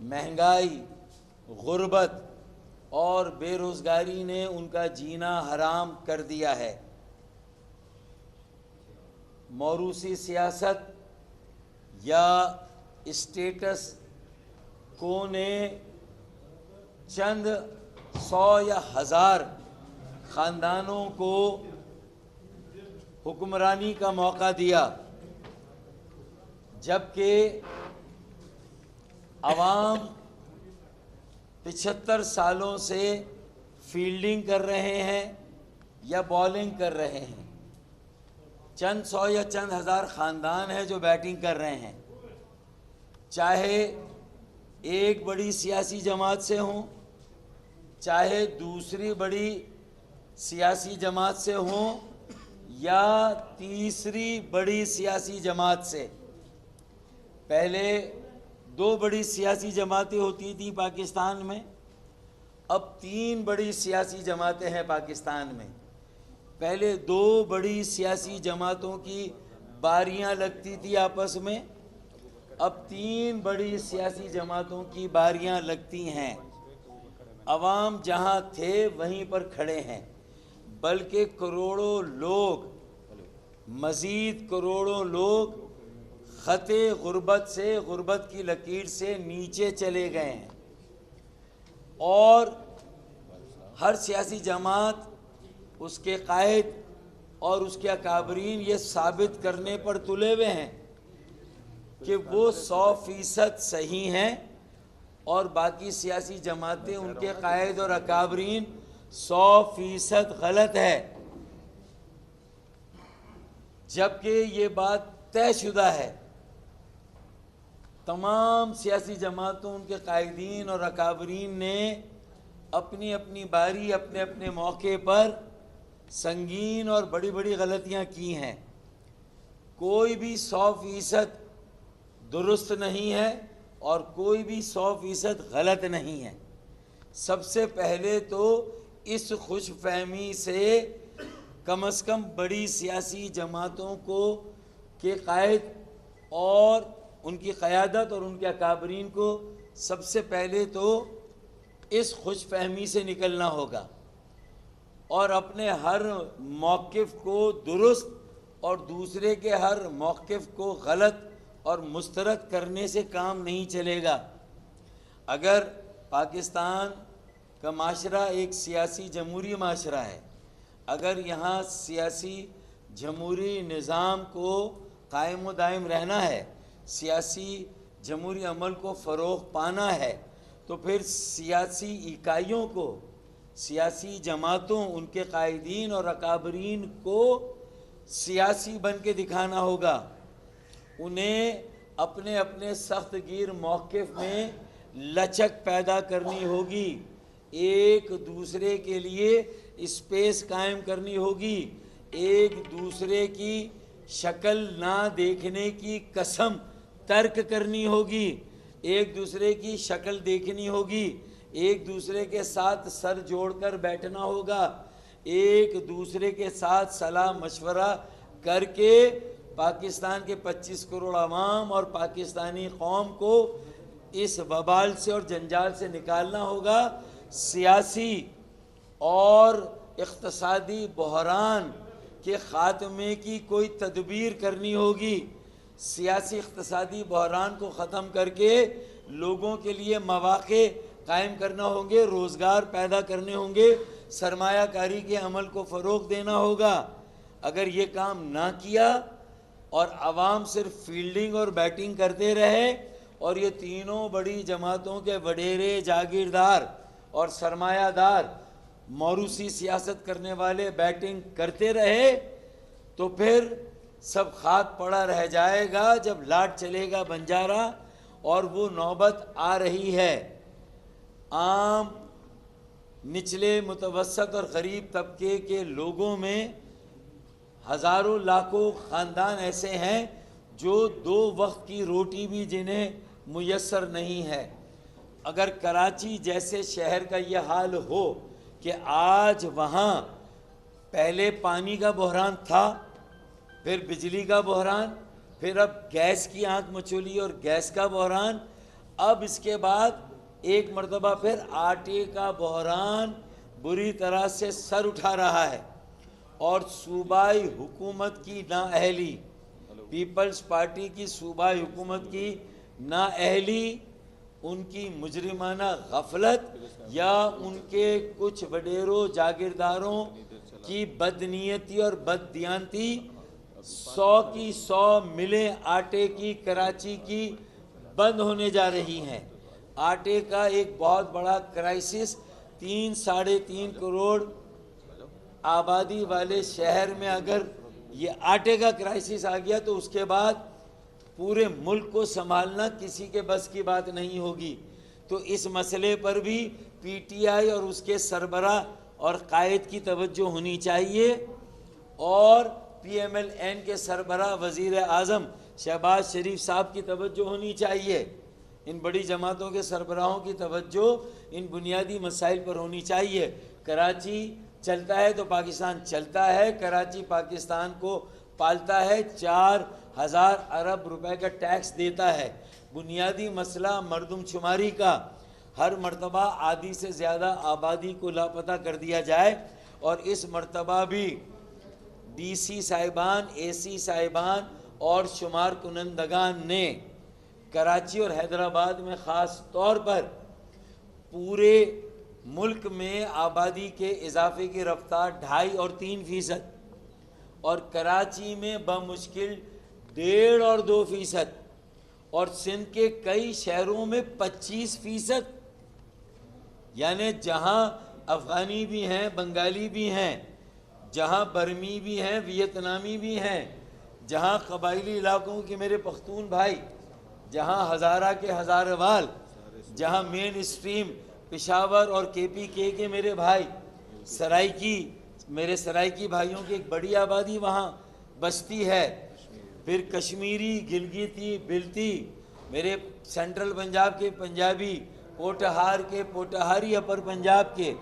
مہنگائی، غربت اور بے روزگاری نے ان کا جینا حرام کر دیا ہے۔ موروثی سیاست یا اسٹیٹس کو نے چند سو یا ہزار خاندانوں کو حکمرانی کا موقع دیا، جبکہ عوام 75 سالوں سے فیلڈنگ کر رہے ہیں یا بالنگ کر رہے ہیں۔ چند سو یا چند ہزار خاندان ہیں جو بیٹنگ کر رہے ہیں، چاہے ایک بڑی سیاسی جماعت سے ہوں، چاہے دوسری بڑی سیاسی جماعت سے ہوں یا تیسری بڑی سیاسی جماعت سے۔ پہلے 2 بڑی سیاسی جماعتیں ہوتی تھیں پاکستان میں، اب 3 بڑی سیاسی جماعتیں ہیں پاکستان میں۔ پہلے 2 بڑی سیاسی جماعتوں کی باریاں لگتی تھی آپس میں، اب 3 بڑی سیاسی جماعتوں کی باریاں لگتی ہیں۔ عوام جہاں تھے وہیں پر کھڑے ہیں، بلکہ کروڑوں لوگ، مزید کروڑوں لوگ خط غربت سے، غربت کی لکیر سے نیچے چلے گئے ہیں، اور ہر سیاسی جماعت، اس کے قائد اور اس کے اکابرین یہ ثابت کرنے پر تلے ہوئے ہیں کہ وہ 100% صحیح ہیں اور باقی سیاسی جماعتیں، ان کے قائد اور اکابرین 100% غلط ہے، جبکہ یہ بات طے شدہ ہے۔ تمام سیاسی جماعتوں، ان کے قائدین اور اکابرین نے اپنی اپنی باری، اپنے اپنے موقع پر سنگین اور بڑی بڑی غلطیاں کی ہیں۔ کوئی بھی 100% درست نہیں ہے اور کوئی بھی 100% غلط نہیں ہے۔ سب سے پہلے تو اس خوش فہمی سے کم از کم بڑی سیاسی جماعتوں کو کے قائد اور ان کی قیادت اور ان کے اکابرین کو سب سے پہلے تو اس خوش فہمی سے نکلنا ہوگا اور اپنے ہر موقف کو درست اور دوسرے کے ہر موقف کو غلط اور مسترد کرنے سے کام نہیں چلے گا۔ اگر پاکستان کا معاشرہ ایک سیاسی جمہوری معاشرہ ہے، اگر یہاں سیاسی جمہوری نظام کو قائم و دائم رہنا ہے، سیاسی جمہوری عمل کو فروغ پانا ہے، تو پھر سیاسی اکائیوں کو، سیاسی جماعتوں، ان کے قائدین اور اکابرین کو سیاسی بن کے دکھانا ہوگا۔ انہیں اپنے اپنے سخت گیر موقف میں لچک پیدا کرنی ہوگی، ایک دوسرے کے لیے اسپیس قائم کرنی ہوگی، ایک دوسرے کی شکل نہ دیکھنے کی قسم ترک کرنی ہوگی، ایک دوسرے کی شکل دیکھنی ہوگی، ایک دوسرے کے ساتھ سر جوڑ کر بیٹھنا ہوگا، ایک دوسرے کے ساتھ صلاح مشورہ کر کے پاکستان کے 25 کروڑ عوام اور پاکستانی قوم کو اس وبال سے اور جنجال سے نکالنا ہوگا۔ سیاسی اور اقتصادی بحران کے خاتمے کی کوئی تدبیر کرنی ہوگی، سیاسی اقتصادی بحران کو ختم کر کے لوگوں کے لیے مواقع قائم کرنا ہوں گے، روزگار پیدا کرنے ہوں گے، سرمایہ کاری کے عمل کو فروغ دینا ہوگا۔ اگر یہ کام نہ کیا اور عوام صرف فیلڈنگ اور بیٹنگ کرتے رہے اور یہ تینوں بڑی جماعتوں کے وڈیرے، جاگیردار اور سرمایہ دار موروثی سیاست کرنے والے بیٹنگ کرتے رہے، تو پھر سب خاک پڑا رہ جائے گا جب لاٹ چلے گا بنجارہ، اور وہ نوبت آ رہی ہے۔ عام، نچلے، متوسط اور غریب طبقے کے لوگوں میں ہزاروں لاکھوں خاندان ایسے ہیں جو 2 وقت کی روٹی بھی جنہیں میسر نہیں ہے۔ اگر کراچی جیسے شہر کا یہ حال ہو کہ آج وہاں پہلے پانی کا بحران تھا، پھر بجلی کا بحران، پھر اب گیس کی آنکھ مچولی اور گیس کا بحران، اب اس کے بعد ایک مرتبہ پھر آٹے کا بحران بری طرح سے سر اٹھا رہا ہے، اور صوبائی حکومت کی نااہلی، پیپلز پارٹی کی صوبائی حکومت کی نااہلی، ان کی مجرمانہ غفلت یا ان کے کچھ وڈیروں جاگیرداروں کی بدنیتی اور بددیانتی 100 کی 100 ملیں آٹے کی کراچی کی بند ہونے جا رہی ہیں۔ آٹے کا ایک بہت بڑا کرائسس 3-3.5 کروڑ آبادی والے شہر میں اگر یہ آٹے کا کرائسس آ گیا تو اس کے بعد پورے ملک کو سنبھالنا کسی کے بس کی بات نہیں ہوگی۔ تو اس مسئلے پر بھی پی ٹی آئی اور اس کے سربراہ اور قائد کی توجہ ہونی چاہیے، اور پی ایم ایل این کے سربراہ وزیر اعظم شہباز شریف صاحب کی توجہ ہونی چاہیے، ان بڑی جماعتوں کے سربراہوں کی توجہ ان بنیادی مسائل پر ہونی چاہیے۔ کراچی چلتا ہے تو پاکستان چلتا ہے، کراچی پاکستان کو پالتا ہے، 4,000 ارب روپے کا ٹیکس دیتا ہے۔ بنیادی مسئلہ مردم شماری کا، ہر مرتبہ آدھی سے زیادہ آبادی کو لاپتہ کر دیا جائے، اور اس مرتبہ بھی ڈی سی صاحبان، اے سی صاحبان اور شمار کنندگان نے کراچی اور حیدرآباد میں خاص طور پر پورے ملک میں آبادی کے اضافے کی رفتار 2.5 اور 3%، اور کراچی میں بمشکل 1.5 اور 2%، اور سندھ کے کئی شہروں میں 25%، یعنی جہاں افغانی بھی ہیں، بنگالی بھی ہیں، جہاں برمی بھی ہیں، ویتنامی بھی ہیں، جہاں قبائلی علاقوں کے میرے پختون بھائی، جہاں ہزارہ کے ہزارہ وال، جہاں مین اسٹریم پشاور اور کے پی کے میرے بھائی، سرائکی، میرے سرائکی بھائیوں کی ایک بڑی آبادی وہاں بستی ہے، پھر کشمیری، گلگیتی، بلتی، میرے سینٹرل پنجاب کے پنجابی، پوٹہار کے پوٹہاری، اپر پنجاب کے